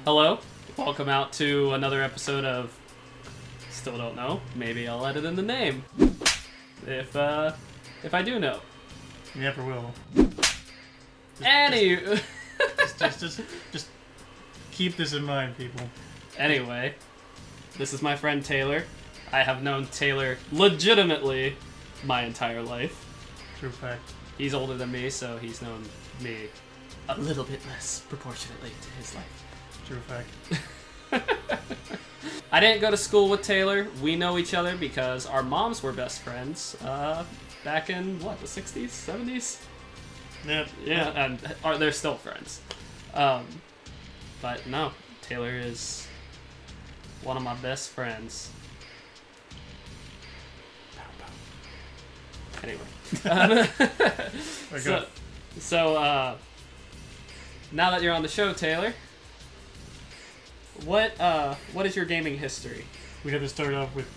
Hello, welcome out to another episode of Still Don't Know. Maybe I'll edit in the name. If I do know. You never will. Just keep this in mind, people. Anyway, this is my friend Taylor. I have known Taylor legitimately my entire life. True fact. He's older than me, so he's known me a little bit less proportionately to his life. True fact. I didn't go to school with Taylor. We know each other because our moms were best friends back in, what, the 60s, 70s? Yep. Yeah, and they're still friends. But no, Taylor is one of my best friends. Anyway. So, now that you're on the show, Taylor, what is your gaming history? We had to start off with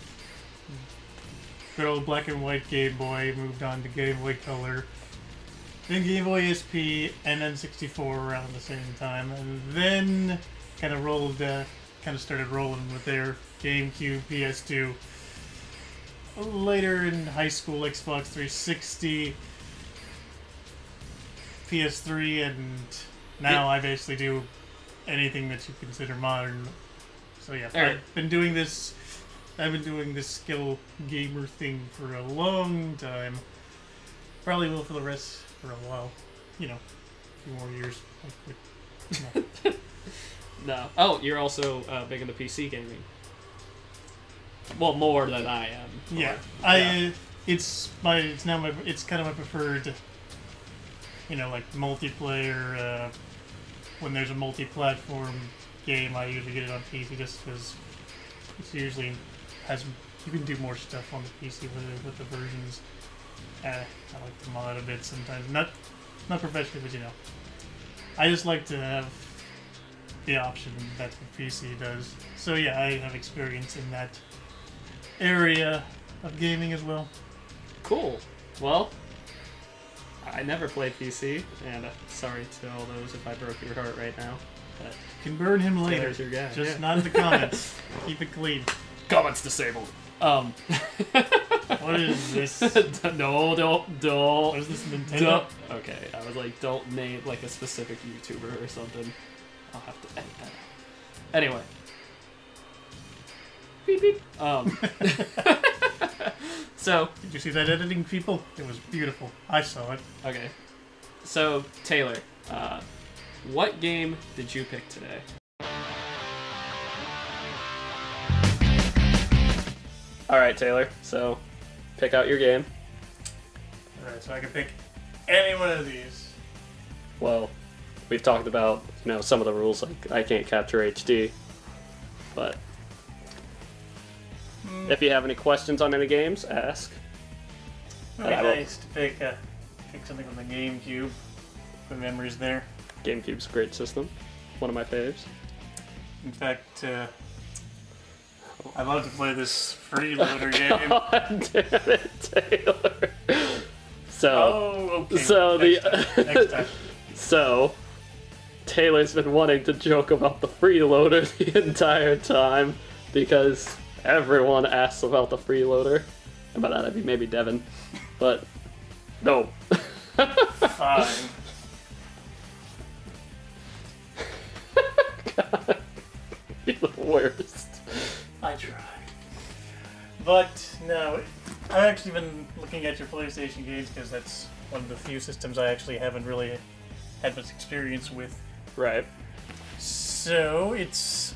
good old black and white Game Boy, moved on to Game Boy Color, then Game Boy SP, and then 64 around the same time, and then kind of started rolling with their GameCube, PS2. Later in high school, Xbox 360, PS3, and now I basically do anything that you consider modern. So yeah, I've been doing this skill gamer thing for a long time. Probably will for the rest for a while. You know, a few more years. No. No. Oh, you're also big into PC gaming. Well, more than I am. Yeah, it's kind of my preferred. You know, like multiplayer. When there's a multi-platform game, I usually get it on PC just because it usually you can do more stuff on the PC with the versions. I like to mod a bit sometimes, not professionally, but you know, I just like to have the option. That's what PC does. So yeah, I have experience in that area of gaming as well. Cool. Well, I never played PC, and sorry to all those if I broke your heart right now. But you can burn him later. Taylor's your guy. Just not in the comments. Keep it clean. Comments disabled. What is this? No, don't. What is this, Nintendo? Don't. Okay, I was like, don't name like a specific YouTuber or something. I'll have to edit that out. Anyway. Beep beep. So, did you see that editing, people? It was beautiful. I saw it. Okay. So, Taylor, what game did you pick today? Alright, Taylor, so pick out your game. Alright, so I can pick any one of these. Well, we've talked about, some of the rules, like I can't capture HD, but if you have any questions on any games, ask. It'd be nice to pick something from the GameCube. The memories there. GameCube's a great system. One of my faves. In fact, I love to play this freeloader game. God damn it, Taylor. Okay. So next time. So Taylor's been wanting to joke about the freeloader the entire time because everyone asks about the freeloader. And by that I mean maybe Devin. But no. Fine. God, you're the worst. I try. But no, I've actually been looking at your PlayStation games because that's one of the few systems I actually haven't really had much experience with. Right. So it's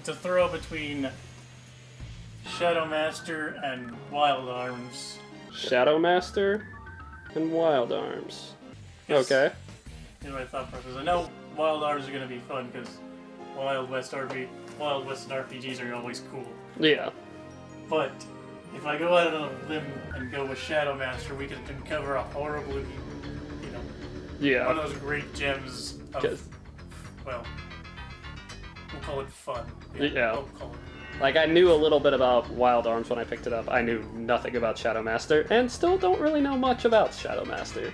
a throw between Shadow Master and Wild Arms. Shadow Master and Wild Arms. Yes. Okay. Here's my thought process. I know Wild Arms are going to be fun because Wild West RPGs are always cool. Yeah. But if I go out on a limb and go with Shadow Master, we can uncover a horribly, one of those great gems of, well, we'll call it fun. Yeah. We'll call it. Like, I knew a little bit about Wild Arms when I picked it up. I knew nothing about Shadow Master, and still don't really know much about Shadow Master.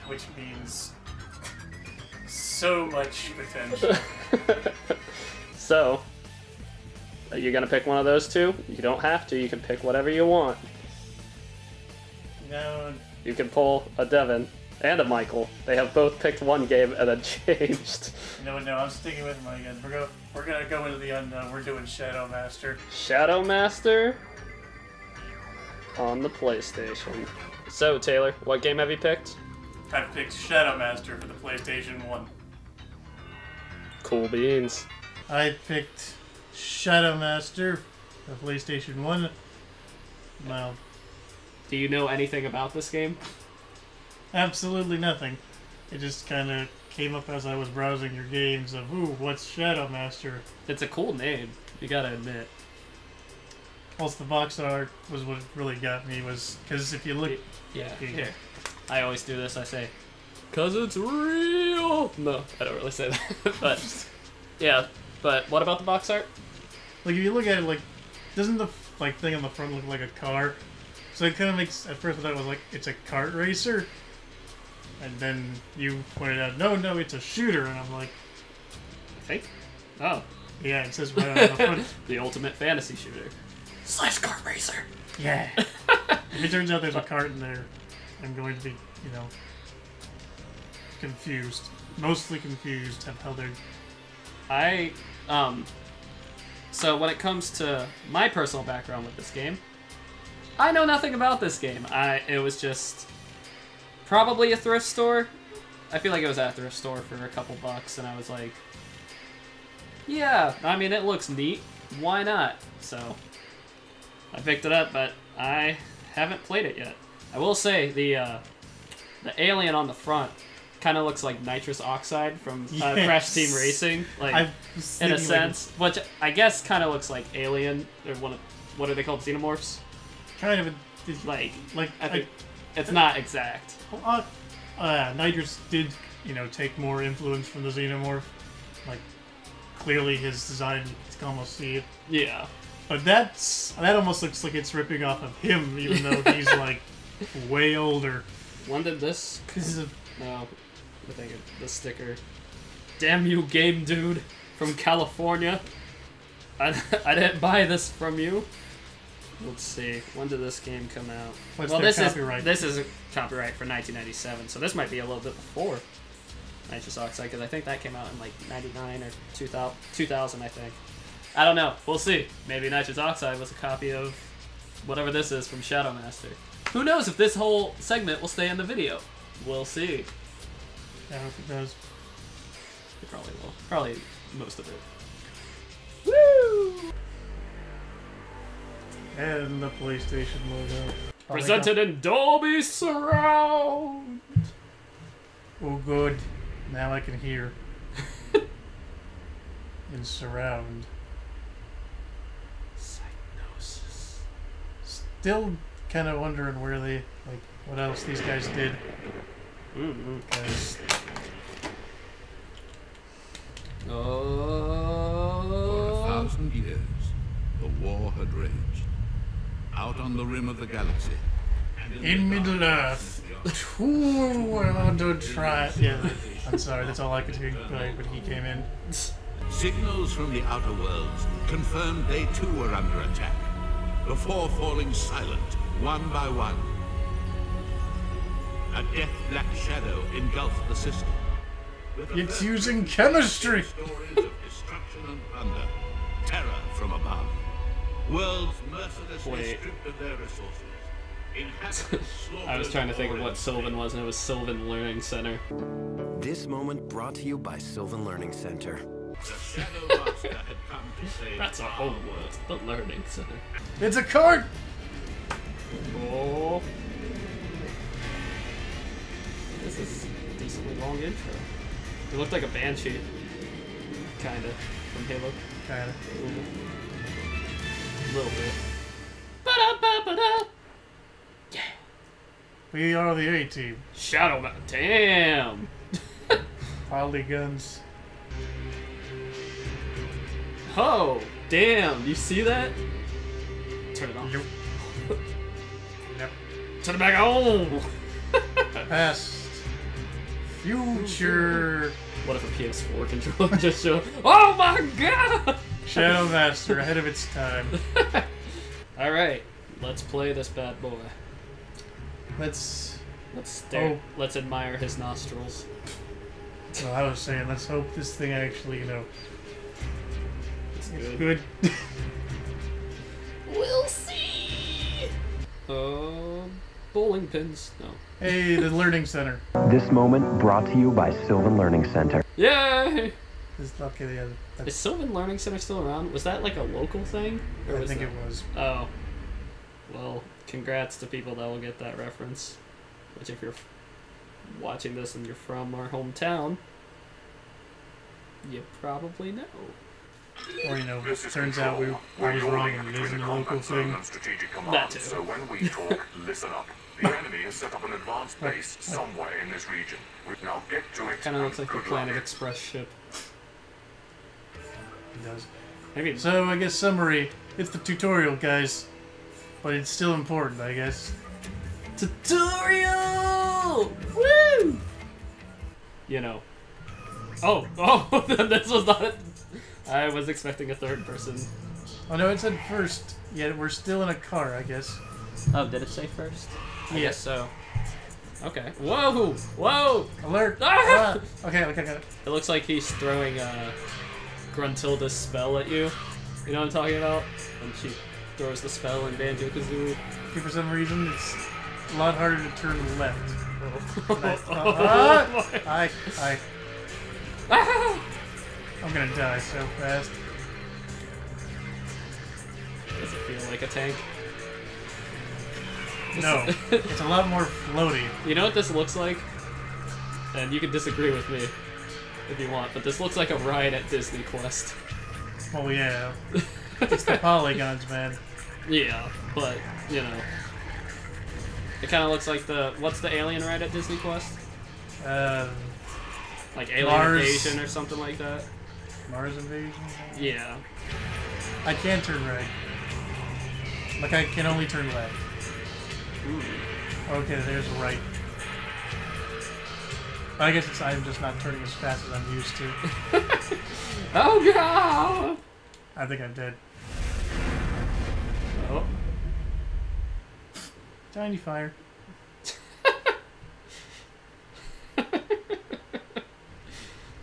Which means So much potential. So, are you gonna pick one of those two? You don't have to. You can pick whatever you want. No. You can pull a Devin and a Michael. They have both picked one game and then changed. No, I'm sticking with my guns. We're gonna go into the unknown. We're doing Shadow Master. Shadow Master on the PlayStation. So, Taylor, what game have you picked? I picked Shadow Master for the PlayStation 1. Cool beans. I picked Shadow Master for the PlayStation 1. Well, Do you know anything about this game? absolutely nothing. It just kind of came up as I was browsing your games of, ooh, what's Shadow Master? It's a cool name, you gotta admit. Also, the box art was what really got me, was because if you look... Yeah, here. I always do this, I say, "'Cause it's real!" No, I don't really say that. But, yeah. But what about the box art? Like, if you look at it, like, doesn't the thing on the front look like a car? So it kind of makes, at first I thought it was like, it's a kart racer. And then you pointed out, no, it's a shooter. And I'm like... I think? Oh. Yeah, it says right on the front. The ultimate fantasy shooter. / kart racer! Yeah. If it turns out there's a cart in there, I'm going to be, confused. Mostly confused of how they're... So when it comes to my personal background with this game, I know nothing about this game. It was just probably a thrift store. I feel like it was at a thrift store for a couple bucks, and I was like, yeah, I mean, it looks neat. Why not? So I picked it up, but I haven't played it yet. I will say the alien on the front kind of looks like nitrous oxide from Crash Team Racing, like in a sense, which I guess kind of looks like Alien or what are they called, xenomorphs? Kind of it's not exact. Nitrous did, take more influence from the xenomorph. Like, clearly his design, you can almost see it. Yeah. But that almost looks like it's ripping off of him, even though he's like way older. When did this? No, I think the sticker. Damn you, game dude from California! I didn't buy this from you. Let's see. When did this game come out? This is a copyright for 1997, so this might be a little bit before Nitrous Oxide, because I think that came out in like 99 or 2000, I think. I don't know. We'll see. Maybe Nitrous Oxide was a copy of whatever this is from Shadow Master. Who knows if this whole segment will stay in the video? We'll see. I hope it does. It probably will. Probably most of it. Woo! And the PlayStation logo. Presented in Dolby Surround! Oh, good. Now I can hear. In surround. Psygnosis. Still kind of wondering where they, what else these guys did. Because... For 1,000 years, the war had raged. Out on the rim of the galaxy. In Middle-earth. Ooh, I want to try... Yeah, I'm sorry, that's all I could hear when he came in. Signals from the outer worlds confirmed they too were under attack, before falling silent, one by one. A death-black shadow engulfed the system. It's using chemistry! Stories of destruction and plunder, terror from above. Worlds mercilessly stripped of their resources. I was trying to think of what Sylvan was, and it was Sylvan Learning Center. This moment brought to you by Sylvan Learning Center. The Shadow Master had come to save. That's our home world, the Learning Center. It's a cart! Oh. This is a decently long intro. It looked like a Banshee. Kinda. From Halo. Kinda. A little bit. Ba-da-ba-ba-da! Yeah. We are the A-Team. Shadow Man. Damn! Polygons. Oh! Damn! You see that? Turn it off. Yep. Turn it back on! Past. future. What if a PS4 controller just showed? Oh my god! Shadow Master ahead of its time. All right, let's play this bad boy. Let's stare. Oh. Let's admire his nostrils. Well, I was saying, let's hope this thing actually, it's good. We'll see. Bowling pins. No. Hey, the Learning Center. This moment brought to you by Sylvan Learning Center. Yay! Okay, yeah, is Sylvan Learning Center still around? Was that like a local thing? Or I think it was. Oh. Well, congrats to people that will get that reference. Which, if you're watching this and you're from our hometown, you probably know. Or, it turns out I was wrong and it isn't a local thing. That too. So when we talk, listen up. The enemy has set up an advanced base somewhere in this region. Now get to it. Kind of looks like the Planet Express ship. It does. Maybe. So, I guess summary, it's the tutorial, guys. But it's still important, I guess. Tutorial! Woo! Oh, this was not. I was expecting a third person. Oh no, it said first. Yeah, we're still in a car, I guess. Oh, did it say first? Yeah. I guess so. Okay. Whoa! Whoa! Alert! Ah! Okay, got it. It looks like he's throwing Gruntilda's spell at you. You know what I'm talking about? When she throws the spell in Banjo-Kazooie. Okay, for some reason, it's a lot harder to turn left. I'm gonna die so fast. Does it feel like a tank? No, it's a lot more floaty. You know what this looks like? And you can disagree with me if you want, but this looks like a ride at Disney Quest. Oh yeah. It's the polygons, man. Yeah, but, it kind of looks like what's the alien ride at Disney Quest? Like Alien Mars. Invasion or something like that? Mars Invasion? Yeah. I can't turn right. Like, I can only turn left. Ooh. Okay, there's right. I guess I'm just not turning as fast as I'm used to. Oh god! I think I'm dead. Oh. Tiny fire.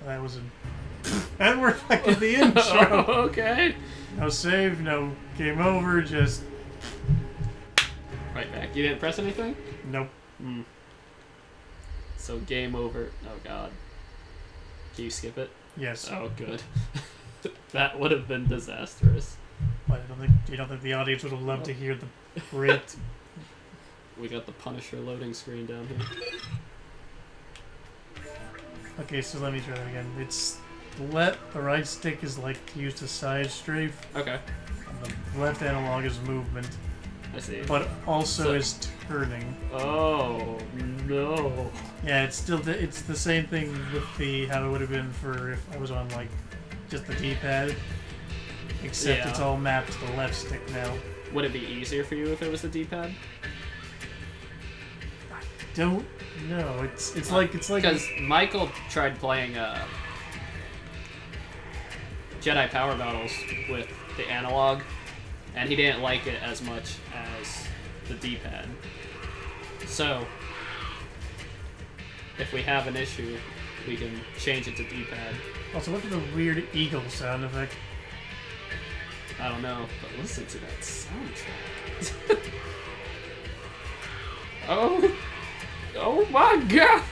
That was that reflected the intro. Okay. No save, no game over, just Right back. You didn't press anything? nope. So game over. Oh god. Can you skip it? Yes. Oh good. That would have been disastrous. But you don't think the audience would have loved to hear the great. We got the Punisher loading screen down here. Okay, so let me try that again. It's the right stick is like used to side strafe. Okay. And the left analog is movement. I see. But also is turning. Oh no. Yeah, it's the same thing with how it would have been for if I was on like just the D-pad. Except it's all mapped to the left stick now. Would it be easier for you if it was the D-pad? Don't know. It's like because Michael tried playing Jedi Power Battles with the analog, and he didn't like it as much as the D-pad. So if we have an issue, we can change it to D-pad. Also, look at the weird eagle sound effect. I don't know, but listen to that soundtrack. Oh my god!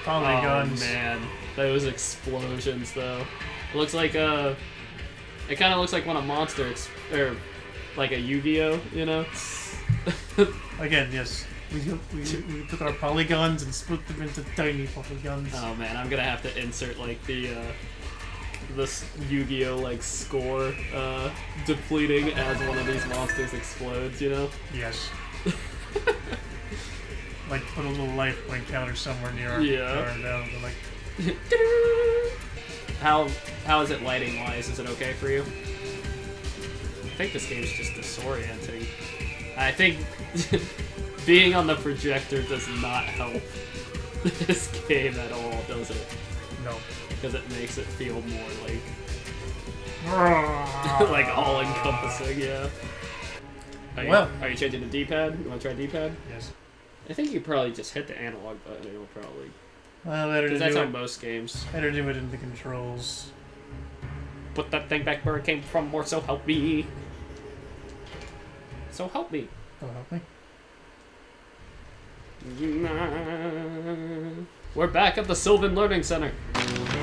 Polygons. Oh man, those explosions though. It looks like it kind of looks like when a monster or like a Yu-Gi-Oh, you know? Again, yes. We took our polygons and split them into tiny polygons. Oh man, I'm gonna have to insert like this Yu-Gi-Oh like score depleting as one of these monsters explodes, you know? Yes. Like put a little life point counter somewhere near our car now. Like How is it lighting wise? Is it okay for you? I think this game's just disorienting. I think being on the projector does not help. this game at all, does it? No. Because it makes it feel more like like all-encompassing, yeah. Are you changing the D-pad? You want to try D-pad? Yes. I think you probably just hit the analog button. It'll probably. Well, better Because do that's it. on most games. Better do it in the controls. Put that thing back where it came from, or so help me. So help me. Oh, help me. We're back at the Sylvan Learning Center.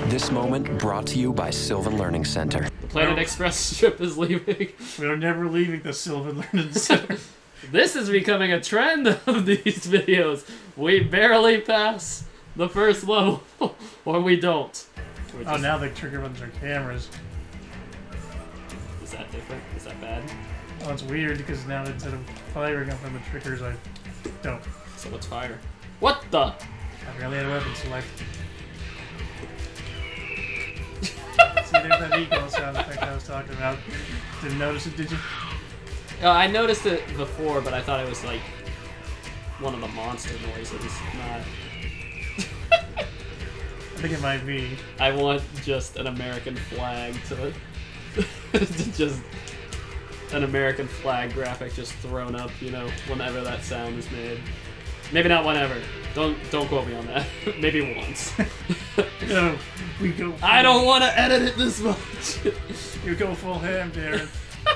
This moment brought to you by Sylvan Learning Center. The Planet Express ship is leaving. We're never leaving the Sylvan Learning Center. This is becoming a trend of these videos. We barely pass the first level, or we don't. Oh, now the trigger buttons are cameras. Is that different? Is that bad? Oh, it's weird because now instead of firing up on the triggers, I don't. So let's fire. What the? I barely had a weapon select. See, there's that eagle sound effect I was talking about. Didn't notice it, did you? I noticed it before, but I thought it was like one of the monster noises, not... I think it might be. I want just an American flag to... just an American flag graphic just thrown up, you know, whenever that sound is made. Maybe not whenever. Don't quote me on that. Maybe once. No, we go. I don't want to edit it this much. You go full ham, Darren.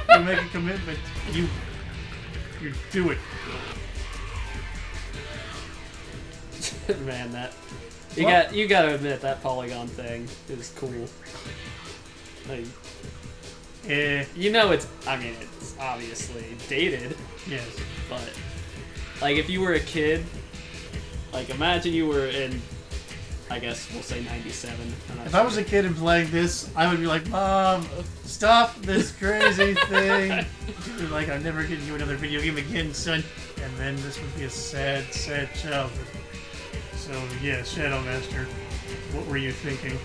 You make a commitment. You do it. Man, that you gotta admit that polygon thing is cool. Like, you know, it's obviously dated, Yes. but like if you were a kid, like imagine you were in, I guess we'll say 97. If I was a kid and playing this, I would be like, Mom, stop this crazy thing. She'd be like, I'm never getting you another video game again, son. And then this would be a sad, sad childhood. So yeah, Shadow Master, what were you thinking?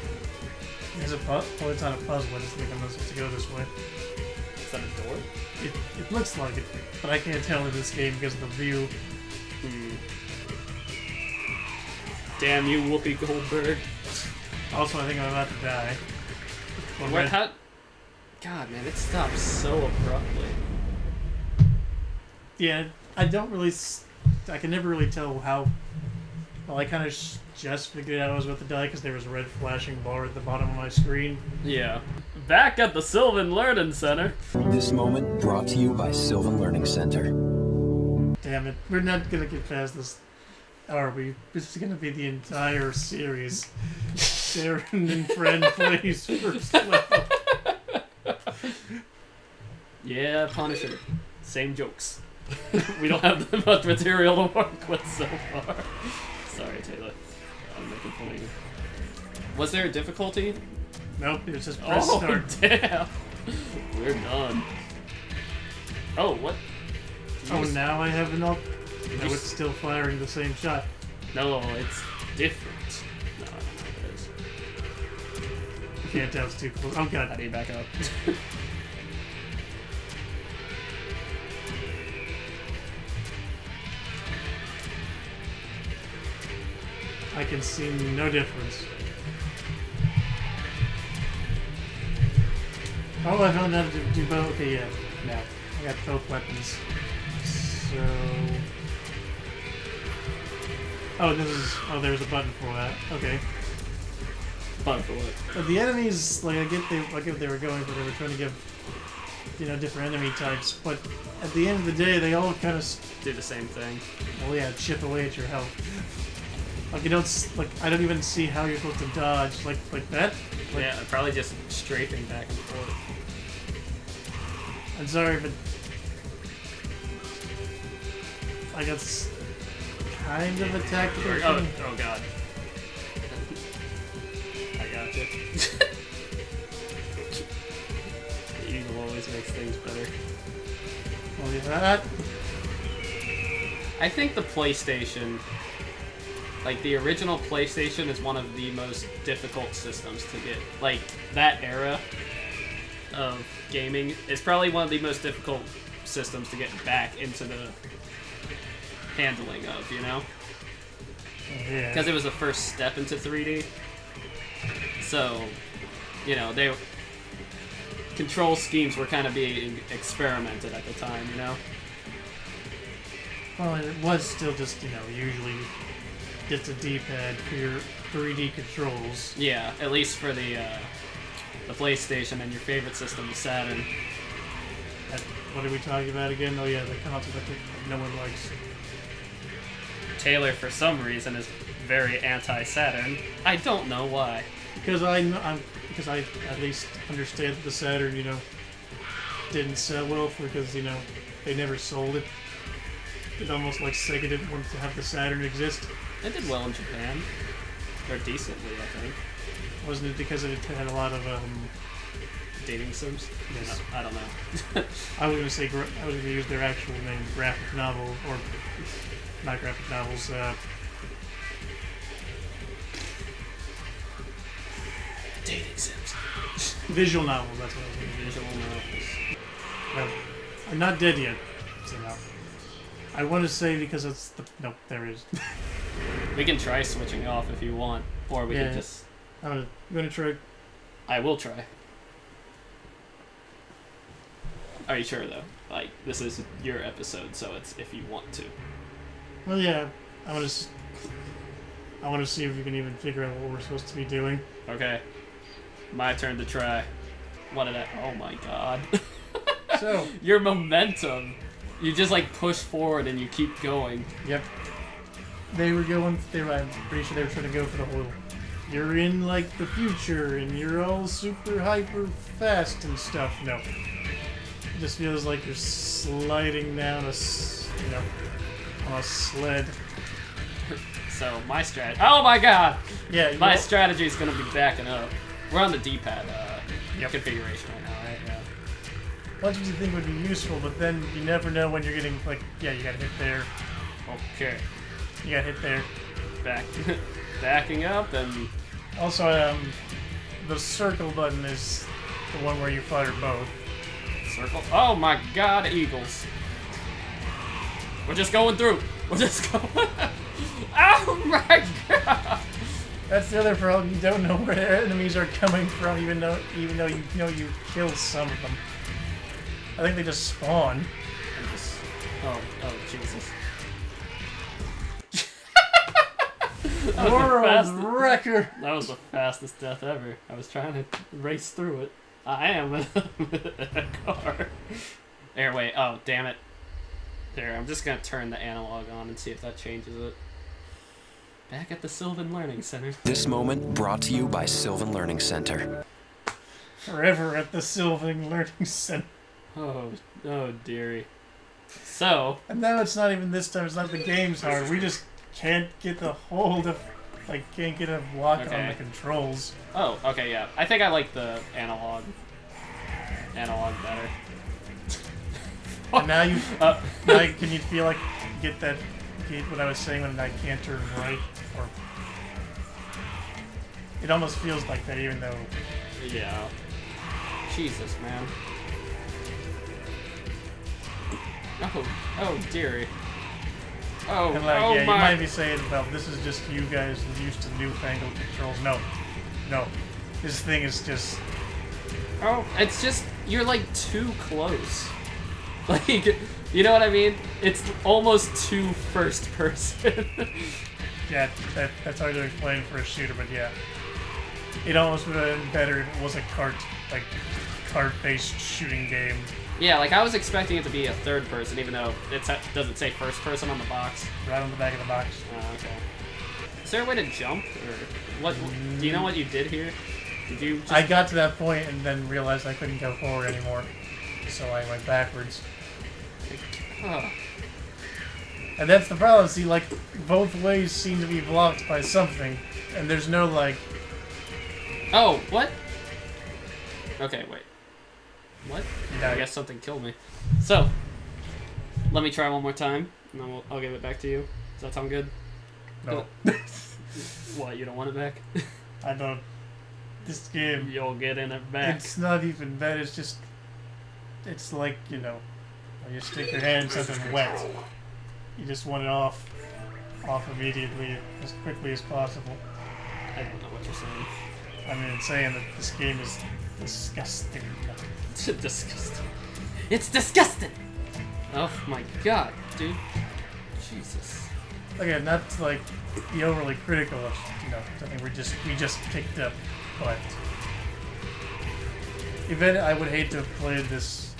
Is it oh, it's not a puzzle. I just think I'm supposed to go this way. Is that a door? It looks like it, but I can't tell in this game because of the view. Damn you, Whoopi Goldberg. Also, I think I'm about to die. What? How? God, man, it stops so abruptly. Yeah, I don't really. I can never really tell how. Well, I kind of just figured out I was about to die because there was a red flashing bar at the bottom of my screen. Yeah. Back at the Sylvan Learning Center. This moment brought to you by Sylvan Learning Center. Damn it, we're not gonna get past this, are we? This is gonna be the entire series. Darren and Friend plays first level. Yeah, Punisher. Same jokes. We don't have that much material to work with so far. Sorry, Taylor. I'm making fun of you. Was there a difficulty? Nope, it was just press start. Damn. We're done. Oh, what? Oh, now I have an up. No, it's still firing the same shot. No, it's different. No, I don't know what it is. I can't tell, it's too close. Oh god. I need back up. I can see no difference. Oh, I found out to do both. Okay, yeah. Now, I got both weapons. So... Oh, this is... Oh, there's a button for that. Okay. Fun for what? But the enemies, like, I get they were going for, they were trying to give, you know, different enemy types, but at the end of the day, they all kind of... Do the same thing. Well, yeah, chip away at your health. Like, you don't, like, I don't even see how you're supposed to dodge, like that. Like, Yeah, probably just strafing back and forth. I'm sorry, but I got kind of attacked. Oh god. I got you. The eagle always makes things better. Well, yeah, that. I think the PlayStation, like the original PlayStation, is one of the most difficult systems to get. Like, that era of gaming is probably one of the most difficult systems to get back into the handling of, you know? Yeah. Because it was the first step into 3D. So, you know, control schemes were kind of being experimented at the time, you know? Well, it was still just, you know, usually just a D-pad for your 3D controls. Yeah, at least for the PlayStation and your favorite system, the Saturn. What are we talking about again? Oh yeah, the console that no one likes. Taylor, for some reason, is very anti-Saturn. I don't know why. Because I at least understand that the Saturn, you know, didn't sell well because, you know, they never sold it. It's almost like Sega didn't want to have the Saturn exist. It did well in Japan. Or decently, I think. Wasn't it because it had a lot of Dating sims? Yes. No, I don't know. I was gonna say I was gonna use their actual name, graphic novel, or not graphic novels. Dating sims. Visual novels. That's what I was thinking. Visual novels. No, I'm not dead yet. So no. I want to say because it's the nope. There it is. We can try switching off if you want, or we Yeah. can just. I'm gonna try. I will try. Are you sure though? Like, this is your episode, so it's if you want to. Well, yeah. I want to see if we can even figure out what we're supposed to be doing. Okay. My turn to try. What did I... Oh my god. So. Your momentum. You just like push forward and you keep going. Yep. They were going. I'm pretty sure they were trying to go for the whole. You're in like the future and you're all super hyper fast and stuff. No. It just feels like you're sliding down on a sled. So my strategy. Oh my god! Yeah. My strategy is gonna be backing up. We're on the D-pad Yep. configuration right now, right? Yeah. What did you think would be useful? But then you never know when you're getting like. Yeah, you gotta hit there. Okay. You gotta hit there. Backing up and. Also, the circle button is the one where you fire both. Circle. Oh my god, eagles. We're just going through. We're just going. Oh my god! That's the other problem. You don't know where the enemies are coming from, even though you know you killed some of them. I think they just spawn. Oh Jesus. World record. That was the fastest death ever. I was trying to race through it. I am in a car. There, wait. Oh, damn it. There, I'm just gonna turn the analog on and see if that changes it. Back at the Sylvan Learning Center. This moment brought to you by Sylvan Learning Center. Forever at the Sylvan Learning Center. Oh dearie. So. And now it's not even this time. It's not the game's hard. We just can't get the hold of, like, can't get a lock on the controls. Oh, okay, yeah. I think I like the analog better. And now you, now can you feel like get what I was saying when I can't turn right, or it almost feels like that, even though. Yeah. Jesus, man. Oh dearie. Oh, And like, oh yeah, my. you might be saying, well, this is just you guys used to newfangled controls. No. This thing is just. Oh, it's just you're like too close. Like, you know what I mean? It's almost too first person. Yeah, that's hard to explain for a shooter, but yeah. It almost would have been better if it was a cart-based shooting game. Yeah, like I was expecting it to be a third person, even though it doesn't say first person on the box. Right on the back of the box. Oh, okay. Is there a way to jump, or what? Do you know what you did here? Did you? Just... I got to that point and then realized I couldn't go forward anymore, so I went backwards. Oh. And that's the problem. See, like, both ways seem to be blocked by something, and there's no like. Oh, what? Okay, wait. What? Yeah. I guess something killed me. So, let me try one more time, and then I'll give it back to you. Does that sound good? No. What, you don't want it back? I don't. This game. You'll get in it back. It's not even bad. It's just. It's like, you know, when you stick your hand in something wet. You just want it off. off immediately as quickly as possible. I don't know what you're saying. I mean, it's saying that this game is disgusting. It's disgusting. It's disgusting! Oh my god, dude. Jesus. Again, not to, like, be overly critical of, you know, something we just picked up, but I would hate to have played this.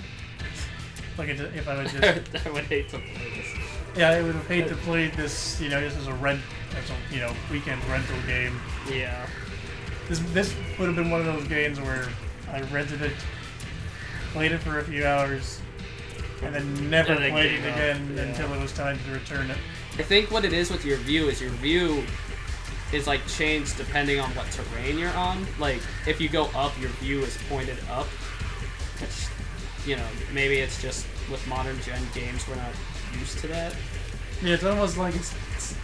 Like, if I would just. I would hate to play this. Yeah, I would have hated to play this, you know, just as a you know, weekend rental game. Yeah. This would have been one of those games where I rented it, played it for a few hours, and then never And then played it gave up, again yeah. until it was time to return it. I think what it is with your view is like changed depending on what terrain you're on. Like, if you go up, your view is pointed up. Which, you know, maybe it's just with modern gen games we're not used to that. Yeah, it's almost like it's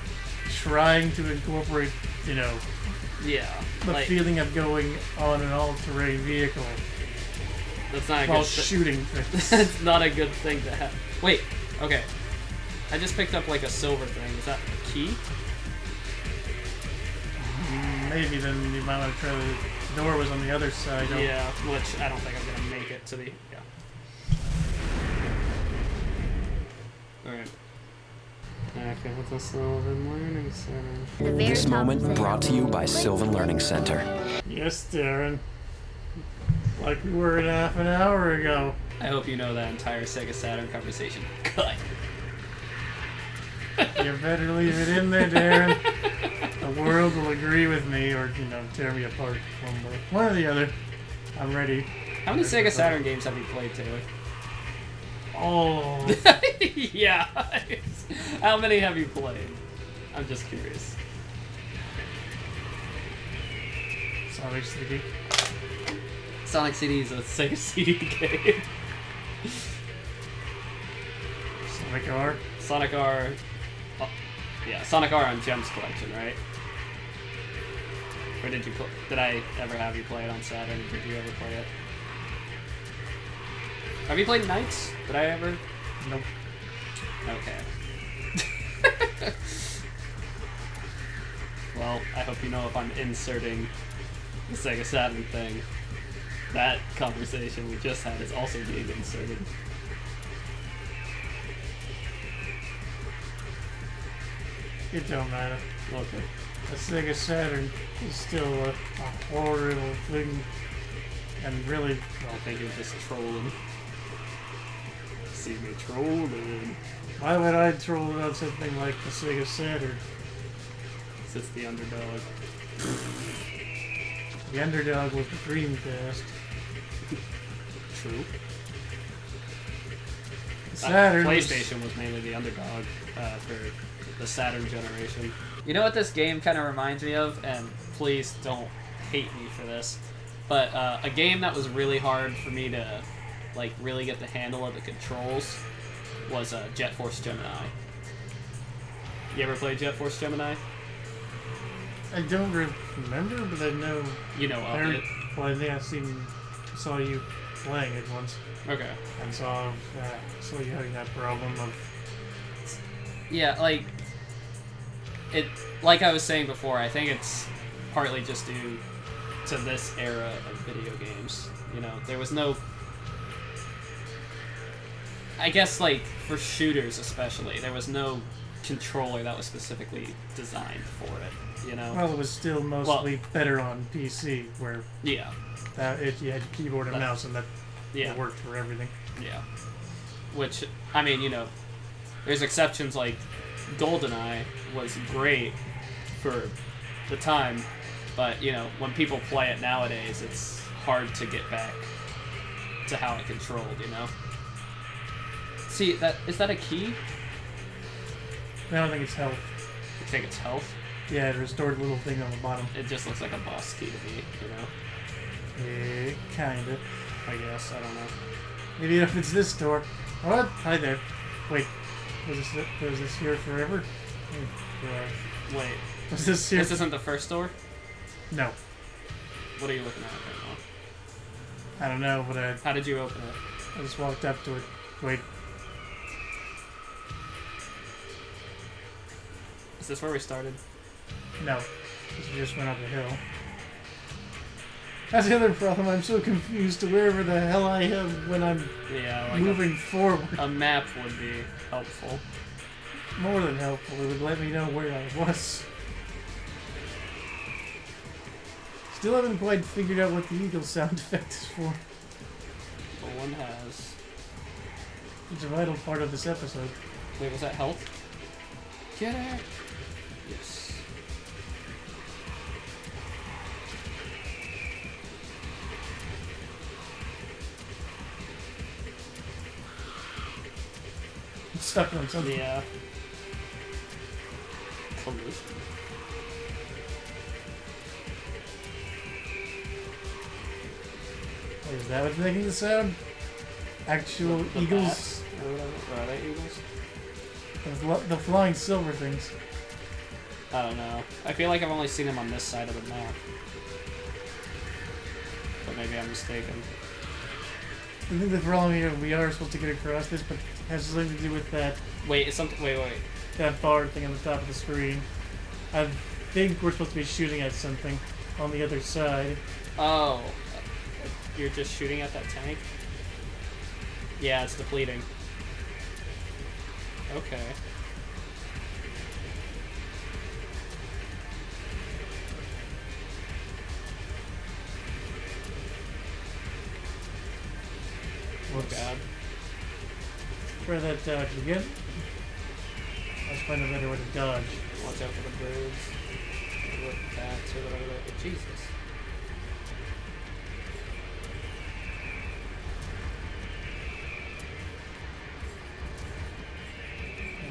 trying to incorporate, you know, Yeah. the like, feeling of going on an all-terrain vehicle that's not a while good shooting things. That's not a good thing to have. Wait, okay. I just picked up like a silver thing. Is that a key? Maybe then you might want to try the door was on the other side. Yeah, which I don't think I'm gonna make it to the. Yeah. Alright. Okay, with the Sylvan Learning Center. This moment brought to you by Sylvan Learning Center. Yes, Darren. Like we were half an hour ago. I hope you know that entire Sega Saturn conversation. Cut. You better leave it in there, Darren. The world will agree with me, or, you know, tear me apart one way. One or the other. I'm ready. How many Sega Saturn games have you played, Taylor? Oh. Yeah. How many have you played? I'm just curious. Sonic CD. Sonic CD is a Sega CD game. Sonic R. Sonic R. Oh, yeah, Sonic R on Gems Collection, right? Or did you play? Did I ever have you play it on Saturn? Did you ever play it? Have you played Knights? Did I ever? Nope. Okay. Well, I hope you know if I'm inserting the Sega Saturn thing, that conversation we just had is also being inserted. It don't matter. Okay. The Sega Saturn is still a horrible thing. And really, I think you're just trolling. See me trolling. why would I troll about something like the Sega Saturn? It's the underdog. The underdog was the Dreamcast. True. The Saturn was- PlayStation was mainly the underdog for the Saturn generation. You know what this game kind of reminds me of? And please don't hate me for this. But a game that was really hard for me to like really get the handle of the controls was Jet Force Gemini. You ever played Jet Force Gemini? I don't remember, but I know. You know of it. Well, I think saw you playing it once, Okay. and saw you having that problem of. Yeah, like it. Like I was saying before, I think it's partly just due to this era of video games. You know, there was no. I guess, like, for shooters especially, there was no controller that was specifically designed for it, you know? Well, it was still mostly better on PC, where Yeah, you had keyboard and mouse, and that yeah, it worked for everything. yeah. Which, I mean, you know, there's exceptions like GoldenEye was great for the time, but, you know, when people play it nowadays, it's hard to get back to how it controlled, you know? See, is that a key? I don't think it's health. You think it's health? Yeah, it restored a little thing on the bottom. It just looks like a boss key to me, you know? Yeah, kinda. I guess, I don't know. Maybe if it's this door. What? Hi there. Wait, was this here forever? Wait, Was this here? this isn't the first door? No, What are you looking at right I don't know, but now? How did you open it? I just walked up to it. Wait, Is this where we started? No, because we just went up a hill. That's the other problem. I'm so confused to wherever the hell I am when I'm Yeah, like moving forward. a map would be helpful. More than helpful. It would let me know where I was. Still haven't quite figured out what the eagle sound effect is for. No one has. It's a vital part of this episode. Wait, was that health? Get it! Yes. It's stuck on something. Yeah. Collision. Wait, is that what's making the sound? Actual The eagles? bats, or whatever. Are they eagles? The flying silver things. I don't know. I feel like I've only seen them on this side of the map. But maybe I'm mistaken. I think the problem here, we are supposed to get across this, but it has something to do with that Wait, it's something. Wait. that bar thing on the top of the screen. I think we're supposed to be shooting at something on the other side. Oh. You're just shooting at that tank? Yeah, it's depleting. Okay. Oh god. Try that dodge again. Let's find a better way to dodge. Watch out for the birds. Or the bats or whatever. Jesus.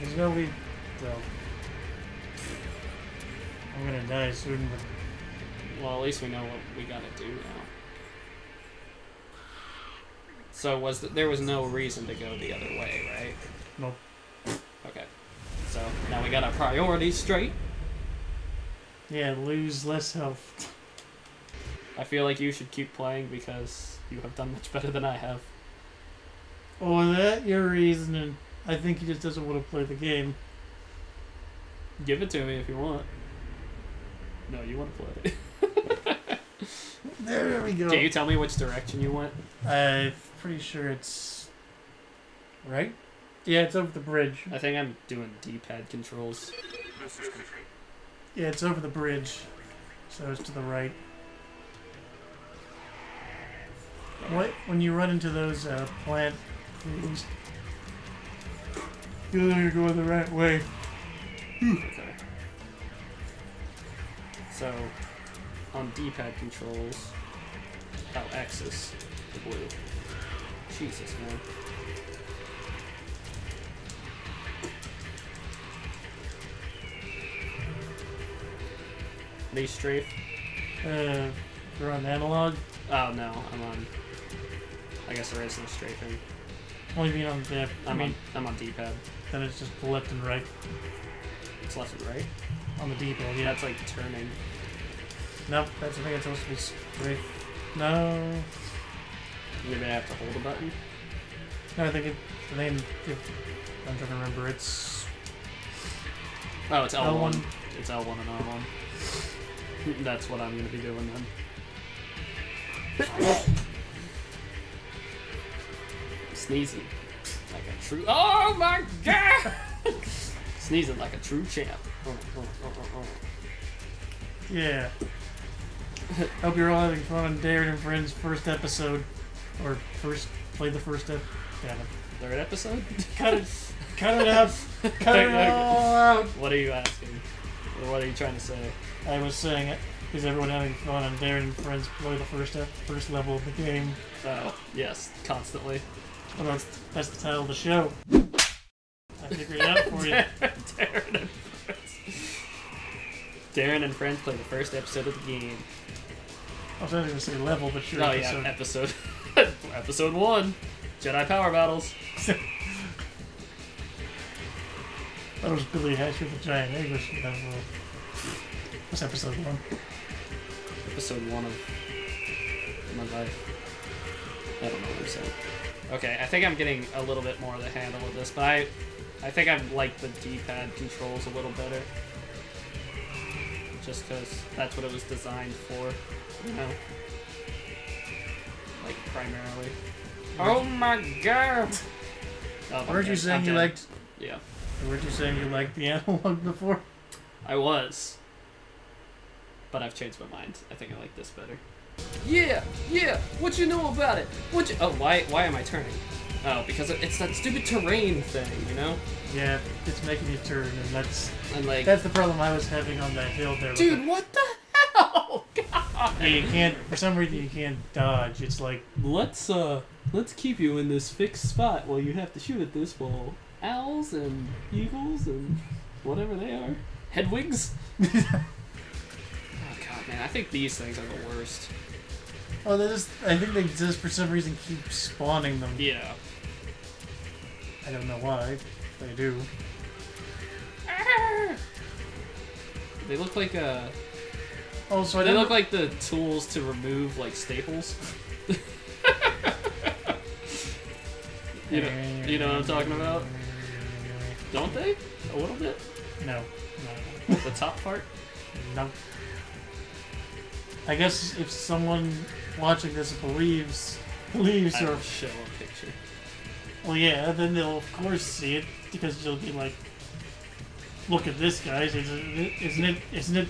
There's no lead, though. I'm gonna die soon, but Well, at least we know what we gotta do now. So there was no reason to go the other way, right? nope. Okay. So now we got our priorities straight. Yeah, lose less health. I feel like you should keep playing because you have done much better than I have. Oh, is that your reasoning? I think he just doesn't want to play the game. Give it to me if you want. No, you want to play it. There we go. Can you tell me which direction you went? I'm pretty sure it's... right? Yeah, it's over the bridge. I think I'm doing D-pad controls. This is control. Yeah, it's over the bridge. So it's to the right. What? When you run into those plant things, you're going the right way. Okay. So, on D-pad controls, axis, the blue. Jesus, man. These strafe? You're on analog. Oh no, I'm on. I guess there is no strafing. Only being on the. I'm on D-pad. Then it's just left and right It's left and right. on the D-pad. Yeah. That's like turning. Nope. That's I think it's supposed to be straight. No. Maybe I have to hold a button. No, I think it. The name. I'm trying to remember. It's. Oh, it's L1. L1. It's L1 and R1. That's what I'm gonna be doing then. Sneezing like a true. Oh my god! Sneezing like a true champ. Yeah. Hope you're all having fun on Darren and Friends' first episode. Or play the first episode. Damn it. Third episode? Cut it. Cut it out. Cut it all out. What are you asking? Or what are you trying to say? I was saying, is everyone having fun on Darren and Friends play the first level of the game? Oh, yes, constantly. Well, that's the title of the show. I figured it out for you. Darren and Friends. Darren and Friends play the first episode of the game. I was going to say level, but sure. Oh yeah, episode. Episode 1. Jedi Power Battles. That was Billy Hatcher the Giant English. What's episode 1? Episode 1 of my life. I don't know what I'm saying. Okay, I think I'm getting a little bit more of the handle of this, but I think I like the D-pad controls a little better. just because that's what it was designed for, you know? Like, primarily. Oh my god! Oh, Weren't you saying you liked... Yeah. Weren't you saying you liked the analog before? I was. But I've changed my mind. I think I like this better. Yeah! Yeah! What you know about it? What you... Oh, why am I turning? Oh, because it's that stupid terrain thing, you know? Yeah, it's making you turn, and that's like... That's the problem I was having on that hill there. Dude, what the hell? God! Yeah, you can't... For some reason, you can't dodge. It's like... Let's keep you in this fixed spot while you have to shoot at this wall. Owls and eagles and whatever they are. Hedwigs? Oh god, man, I think these things are the worst. Oh, I think they just for some reason keep spawning them. Yeah. I don't know why. They do. They look like Oh, so they look like the tools to remove like staples. You know what I'm talking about? Don't they? A little bit? No. The top part? No. I guess if someone watching this believes I or will show a picture. well, yeah, then they'll of course see it because you'll be like, "Look at this, guys! Isn't it?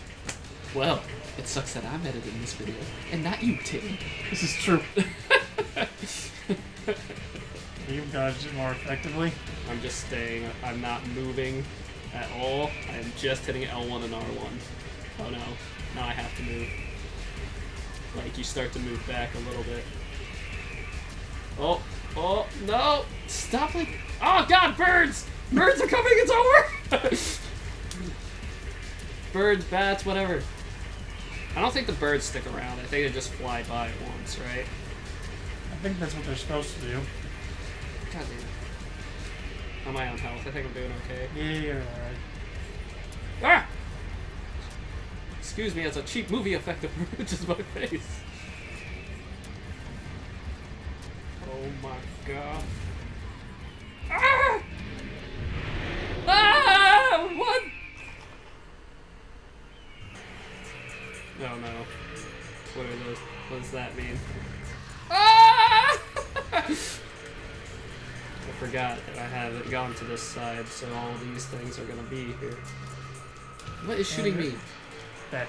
Well, it sucks that I'm editing this video and not you, Tim. This is true." You dodged it more effectively. I'm just staying. I'm not moving at all. I am just hitting L1 and R1. Oh no. Now I have to move. Like, you start to move back a little bit. Oh, no! Stop, like... Oh, God, birds! Birds are coming, it's over! Birds, bats, whatever. I don't think the birds stick around. I think they just fly by at once, right? I think that's what they're supposed to do. God damn it. Am I on health? I think I'm doing okay. Yeah, you're alright. Ah! Excuse me, as a cheap movie effect of just my face. Oh my god. Ah! Ah! What? Oh no. What are those? What does that mean? Ah! I forgot that I haven't gone to this side, so all these things are gonna be here. What is shooting me? That.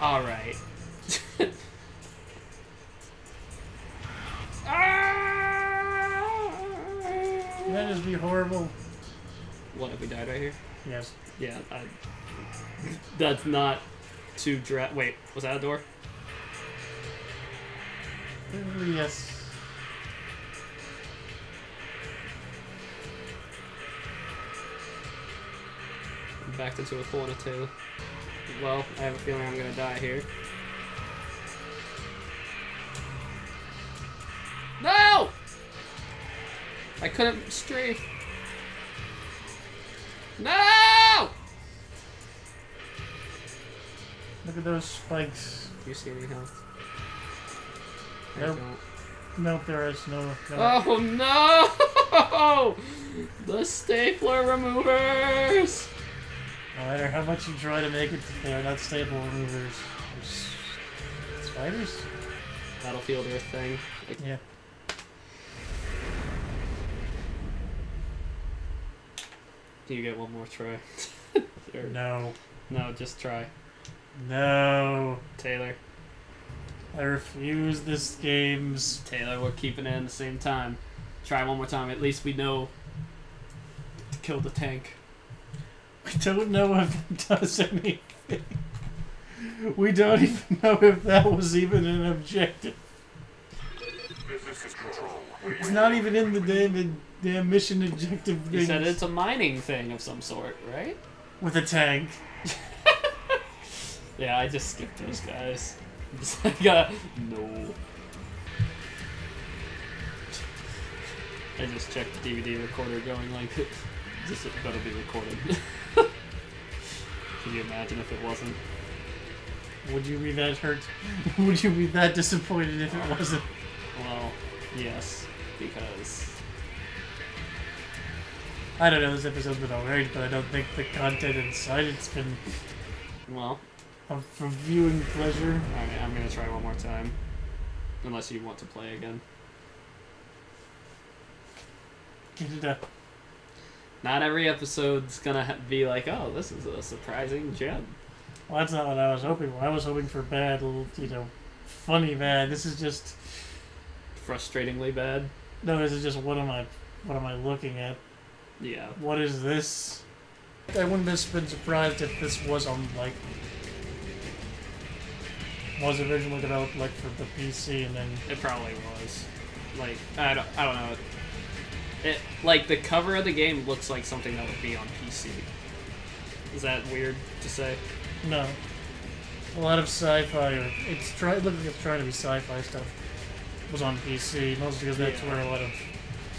Alright. Can that just be horrible? What, if we died right here? Yes. Yeah, that's not too wait, was that a door? Yes. I'm backed into a corner too. Well, I have a feeling I'm gonna die here. No! I couldn't strafe. No! Look at those spikes. Do you see any health? I Nope. don't. Nope, there is no. Oh no! The stapler removers! No matter how much you try to make it, they are not staple removers. They're spiders? Battlefield Earth thing. Like, Yeah. can you get one more try? Or, No. no, just try. No. Taylor. I refuse this game's. Taylor, we're keeping it in the same time. Try one more time. At least we know to kill the tank. We don't know if it does anything. We don't even know if that was even an objective. This is control. It's not even in the damn mission objective You said things. it's a mining thing of some sort, right? With a tank. Yeah, I just skipped those guys. Just like, no. I just checked the DVD recorder going like, this better be recorded. Can you imagine if it wasn't? Would you be that hurt? Would you be that disappointed if it wasn't? Well, yes, because I don't know, this episode's been alright, but I don't think the content inside it's been Well, a viewing pleasure. alright, I'm gonna try one more time. Unless you want to play again. Get it up. Not every episode's gonna be like, oh, this is a surprising gem. Well, that's not what I was hoping for. I was hoping for bad, funny bad. This is just... Frustratingly bad. No, this is just what am I looking at? Yeah. What is this? I wouldn't have been surprised if this was on, like... was originally developed, like, for the PC and then... It probably was. Like, I don't know. It, like, the cover of the game looks like something that would be on PC. Is that weird to say? No. A lot of sci-fi, or it looks like it's trying to be sci-fi stuff, was on PC, mostly because that's where a lot of,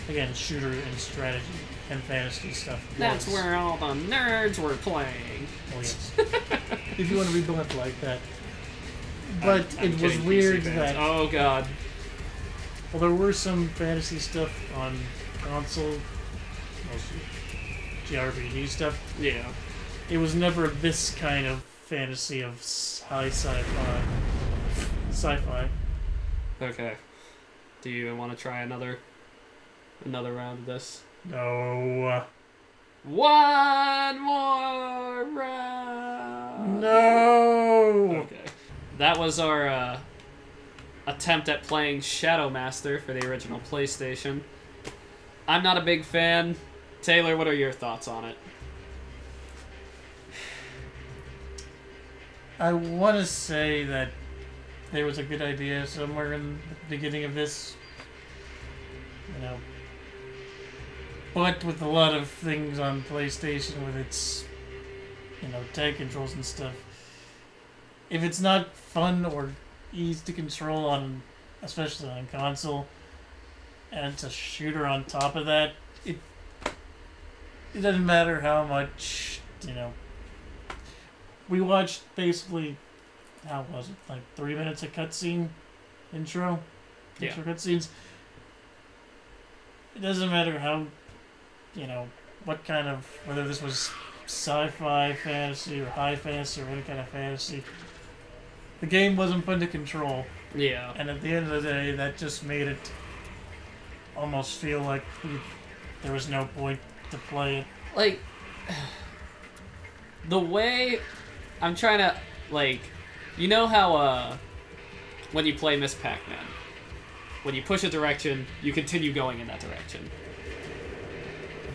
again, shooter and strategy and fantasy stuff was. That's where all the nerds were playing. Oh, yes. If you want to be blunt like that. But I'm it was kidding, weird PC fans. that... Oh, God. Well, there were some fantasy stuff on console, mostly JRPG stuff. Yeah. It was never this kind of fantasy of high sci-fi. Sci-fi. Okay. Do you want to try another round of this? No. One more round! No! Okay. That was our attempt at playing Shadow Master for the original PlayStation. I'm not a big fan. Taylor, what are your thoughts on it? I want to say that there was a good idea somewhere in the beginning of this. But with a lot of things on PlayStation with its, tag controls and stuff, if it's not fun or easy to control on, especially on console, and it's a shooter on top of that, it doesn't matter how much, we watched basically, how was it, like 3 minutes of cutscene intro cutscenes. It doesn't matter how, what kind of, whether this was sci-fi fantasy or high fantasy or any kind of fantasy, the game wasn't fun to control. Yeah. And at the end of the day, that just made it almost feel like there was no point to play it. Like, the way I'm trying to, how, when you play Miss Pac-Man, when you push a direction, you continue going in that direction.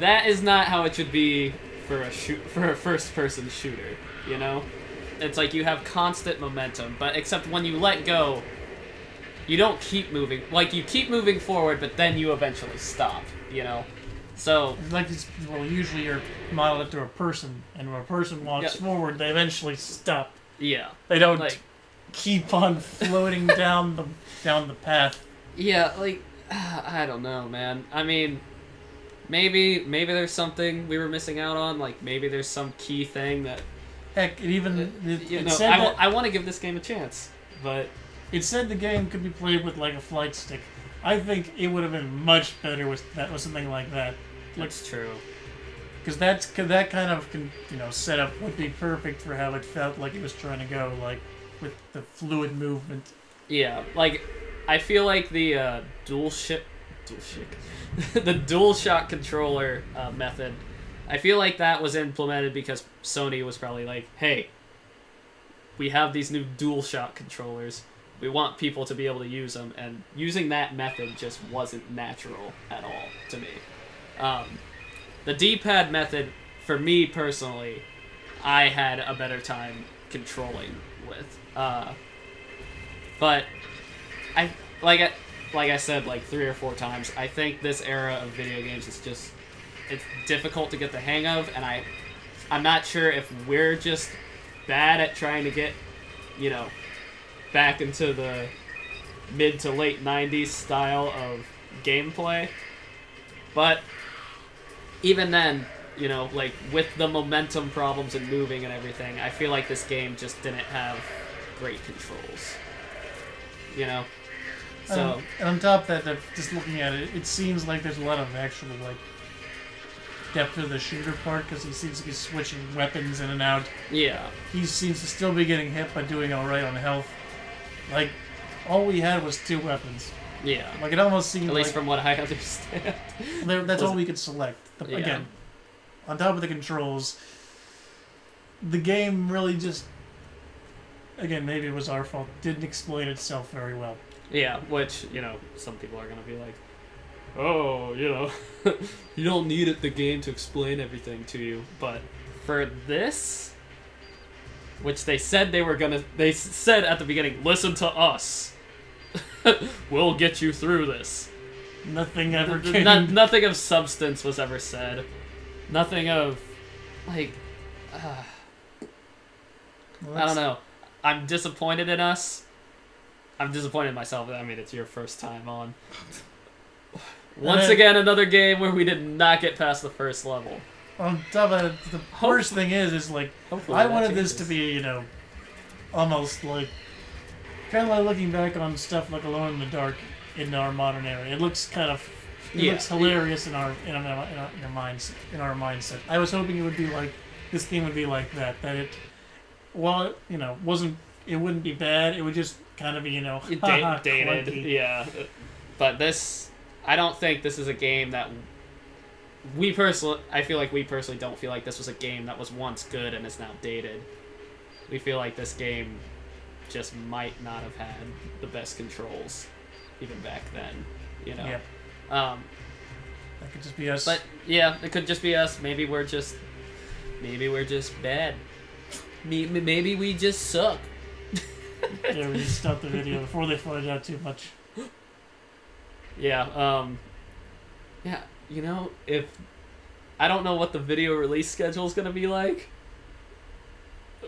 That is not how it should be for a first-person shooter, It's like you have constant momentum, but except when you let go, you don't keep moving. Like, you keep moving forward, but then you eventually stop, So... Like, usually you're modeled after a person, and when a person walks forward, they eventually stop. Yeah. They don't keep on floating down the path. Yeah, I don't know, man. I mean, maybe there's something we were missing out on. Like, maybe there's some key thing that... Heck, it even... I want to give this game a chance, but... It said the game could be played with, like, a flight stick. I think it would have been much better with something like that. That's true. Because that kind of setup would be perfect for how it felt like it was trying to go, like, with the fluid movement. Yeah, I feel like the the DualShock controller method, I feel like that was implemented because Sony was probably like, hey, we have these new DualShock controllers. We want people to be able to use them, and using that method just wasn't natural at all to me. The D-pad method, for me personally, I had a better time controlling with. But like I said, 3 or 4 times, I think this era of video games is just, it's difficult to get the hang of, and I'm not sure if we're just bad at trying to get, back into the mid to late 90s style of gameplay. But even then, with the momentum problems and moving and everything, I feel like this game just didn't have great controls. So... And on top of that, just looking at it, it seems like there's a lot of actual, depth of the shooter part because he seems to be switching weapons in and out. Yeah. He seems to still be getting hit but doing alright on health. Like, all we had was 2 weapons. Yeah. Like, it almost seemed At least like from what I understand. that's all we could select. Yeah. Again, on top of the controls, the game really just, again, maybe it was our fault, didn't explain itself very well. Yeah, which, you know, some people are going to be like, oh, you know, you don't need the game to explain everything to you. But for this, which they said they said at the beginning, listen to us. We'll get you through this. Nothing ever came. Nothing of substance was ever said. Nothing of, like, I don't know. I'm disappointed in us. I'm disappointed in myself. I mean, it's your first time on. Once again, another game where we did not get past the first level. On top of that, the worst thing is like, I wanted this to be, you know, almost like, kind of like looking back on stuff like Alone in the Dark in our modern era. It looks kind of, looks hilarious in our mindset. I was hoping it would be like, this game would be like that. That it, while it, you know, it wouldn't be bad. It would just kind of be, you know, dated. clunky. Yeah, but this, I don't think this is a game that I feel like we personally don't feel like this was a game that was once good and is now dated. We feel like this game just might not have had the best controls even back then, you know. Yeah. That could just be us. But yeah, it could just be us. Maybe we're just bad. Maybe we just suck. Yeah, we just stop the video before they find out too much. Yeah, yeah, you know, I don't know what the video release schedule is going to be like,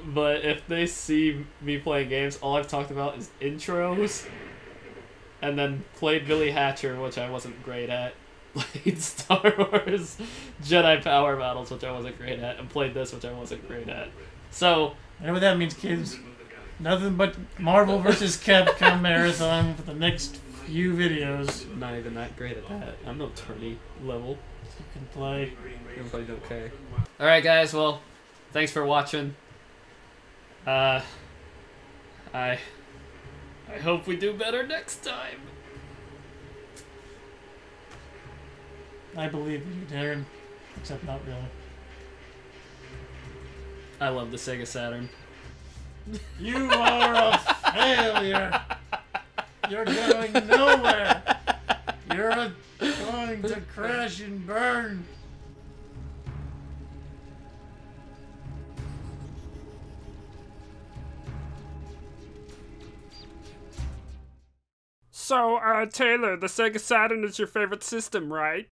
but if they see me playing games, all I've talked about is intros, and then played Billy Hatcher, which I wasn't great at, played Star Wars Jedi Power Battles, which I wasn't great at, and played this, which I wasn't great at. So, you know what that means, kids? Nothing but Marvel vs. Capcom marathon for the next few videos. Not even that great at that. I'm no tourney level. You can play. Everybody's okay. Alright guys, well, thanks for watching. I hope we do better next time. I believe in you, Darren. Except not really. I love the Sega Saturn. You are a failure. You're going nowhere. You're going to crash and burn. So, Taylor, the Sega Saturn is your favorite system, right?